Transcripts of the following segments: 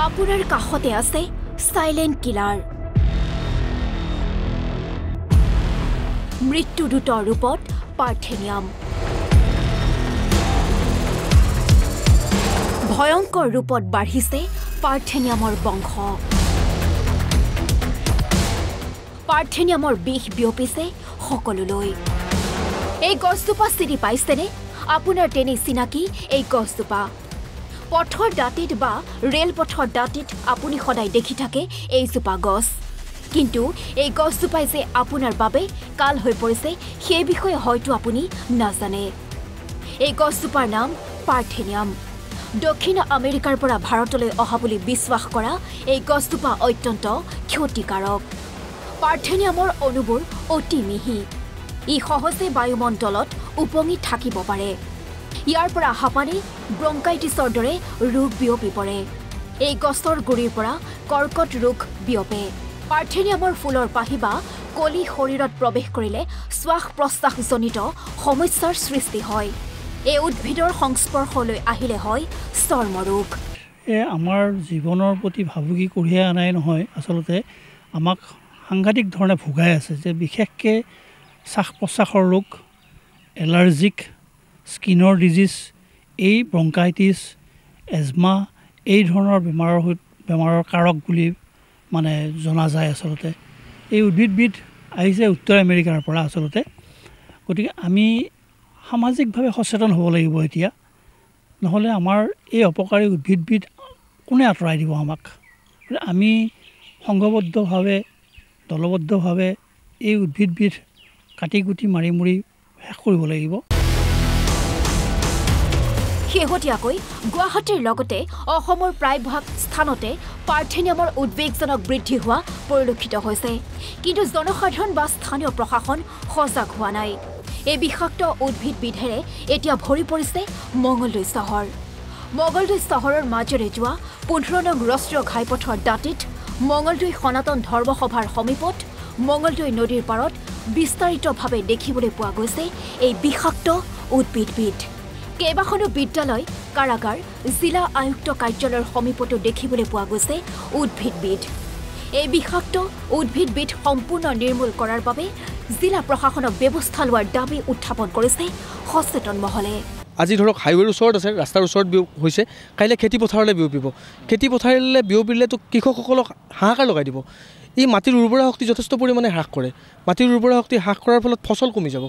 আপোনাৰ কাষতে আছে সাইলেন্ট কিলাৰ মৃত্যুদূত ৰূপত পাৰ্থেনিয়াম ভয়ংকৰ ৰূপত বাঢ়িছে পাৰ্থেনিয়ামৰ বংশ পাৰ্থেনিয়ামৰ বিষ বিয়পিছে সকলোলৈ এই গছজোপা চিনি পাইছেনে আপোনাৰ তেনে চিনাকি এই গছজোপা পথৰ দাঁতিত বা ৰেলপথৰ দাঁতিত আপুনি সদায় দেখি থাকে এই জোপা গছ কিন্তু এই গছজোপাই যে আপোনাৰ বাবে কাল হৈ পৰিছে সেই বিষয়ে হয়তো আপুনি নাজানে এই গছজোপাৰ নাম পাৰ্থেনিয়াম দক্ষিণ আমেৰিকাৰ পৰা ভাৰতলৈ অহা বুলি বিশ্বাস কৰা এই গছজোপা অত্যন্ত ক্ষতিকাৰক পাৰ্থেনিয়ামৰ অণুবোৰ অতি মিহি ই সহজে বায়ুমণ্ডলত উপঙি থাকিব পাৰে ইয়াৰ পৰা হাঁপানি ব্ৰংকাইটিছৰ দৰে ৰোগ বিয়পি পৰে এই গছৰ গুৰিৰ পৰা কৰ্কট ৰোগ বিয়পে পাৰ্থেনিয়ামৰ ফুলৰ পাহি বা কলি শৰীৰত প্ৰৱেশ কৰিলে শ্বাস প্ৰশ্বাসজনিত সমস্যাৰ সৃষ্টি হয় এই উদ্ভিদৰ সংস্পৰ্শলৈ আহিলে হয় চৰ্মৰোগ আমাৰ জীৱনৰ প্ৰতি ভাবুকি কঢ়িয়াই আনাই নহয় আচলতে আমাক সাংঘাতিক ধৰণে ভুগাই আছে যে বিশেষকৈ শ্বাস প্ৰশ্বাসৰ ৰোগ এলাৰ্জিক স্কিনৰ ডিজিজ এই ব্ৰংকাইটিছ এজমা এই ধৰণৰ বেমাৰৰ কাৰক বুলি মানে জনা যায় আচলতে এই উদ্ভিদবিধ আহিছে উত্তৰ আমেৰিকাৰ পৰা আচলতে গতিকে আমি সামাজিকভাৱে সচেতন হ'ব লাগিব এতিয়া নহ'লে আমাৰ এই অপকাৰী উদ্ভিদবিধ কোনে আঁতৰাই দিব আমাক আমি সংঘবদ্ধভাৱে দলবদ্ধভাৱে এই উদ্ভিদবিধ কাটি কুটি মাৰি মুৰি শেষ কৰিব লাগিব শেহতীয়াকৈ গুৱাহাটীৰ লগতে অসমৰ প্ৰায়ভাগ স্থানতে পাৰ্থেনিয়ামৰ উদ্বেগজনক বৃদ্ধি হোৱা পৰিলক্ষিত হৈছে কিন্তু জনসাধাৰণ বা স্থানীয় প্ৰশাসন সজাগ হোৱা নাই এই বিষাক্ত উদ্ভিদবিধেৰে এতিয়া ভৰি পৰিছে মঙলদৈ চহৰৰ মাজেৰে যোৱা 15 নং ৰাষ্ট্ৰীয় ঘাইপথৰ দাঁতিত মঙলদৈ সনাতন ধৰ্মসভাৰ সমীপত মঙলদৈ নদীৰ পাৰত বিস্তাৰিতভাৱে দেখিবলৈ পোৱা গৈছে এই বিষাক্ত উদ্ভিদবিধ কেইবাখনো বিদ্যালয় কাৰাগাৰ জিলা আয়ুক্ত কাৰ্যালয়ৰ সমীপতো দেখিবলৈ পোৱা গৈছে উদ্ভিদবিধ এই বিষাক্ত উদ্ভিদবিধ সম্পূৰ্ণ নিৰ্মূল কৰাৰ বাবে জিলা প্ৰশাসনক ব্যৱস্থা লোৱাৰ দাবী উত্থাপন কৰিছে সচেতন মহলে আজি ধৰক হাইৱেৰ ওচৰত আছে ৰাস্তাৰ ওচৰত হৈছে কাইলৈ খেতিপথাৰলৈ বিয়পিব খেতিপথাৰলৈ বিয়পিলেতো কৃষকসকলক হাহাকাৰ লগাই দিব এই মাটিৰ উৰ্বৰা শক্তি যথেষ্ট পৰিমাণে হ্ৰাস কৰে মাটিৰ উৰ্বৰা শক্তি হ্ৰাস কৰাৰ ফলত ফচল কমি যাব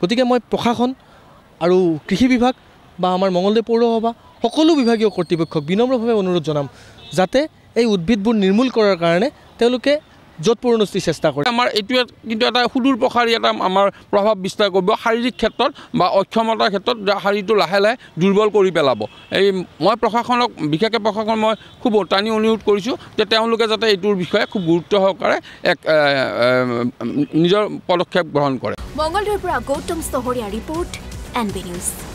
গতিকে মই প্ৰশাসন আৰু কৃষি বিভাগ বা আমাৰ মঙলদৈ পৌৰসভা সকলো বিভাগীয় কৰ্তৃপক্ষক বিনম্ৰভাৱে অনুৰোধ জনাম যাতে এই উদ্ভিদবোৰ নিৰ্মূল কৰাৰ কাৰণে তেওঁলোকে যৎপৰোনাস্তি চেষ্টা কৰে আমাৰ এইটোৱে কিন্তু এটা সুদূৰ প্ৰসাৰী এটা আমাৰ প্ৰভাৱ বিস্তাৰ কৰিব শাৰীৰিক ক্ষেত্ৰত বা অক্ষমতাৰ ক্ষেত্ৰত শাৰীৰটো লাহে লাহে দুৰ্বল কৰি পেলাব এই মই প্ৰশাসনক বিশেষকৈ প্ৰশাসন মই খুব টানি অনুৰোধ কৰিছোঁ যে তেওঁলোকে যাতে এইটোৰ বিষয়ে খুব গুৰুত্ব সহকাৰে এক নিজৰ পদক্ষেপ গ্ৰহণ কৰে মঙলদৈৰ পৰা গৌতম চহৰীয়া ৰিপৰ্ট NB নিউজ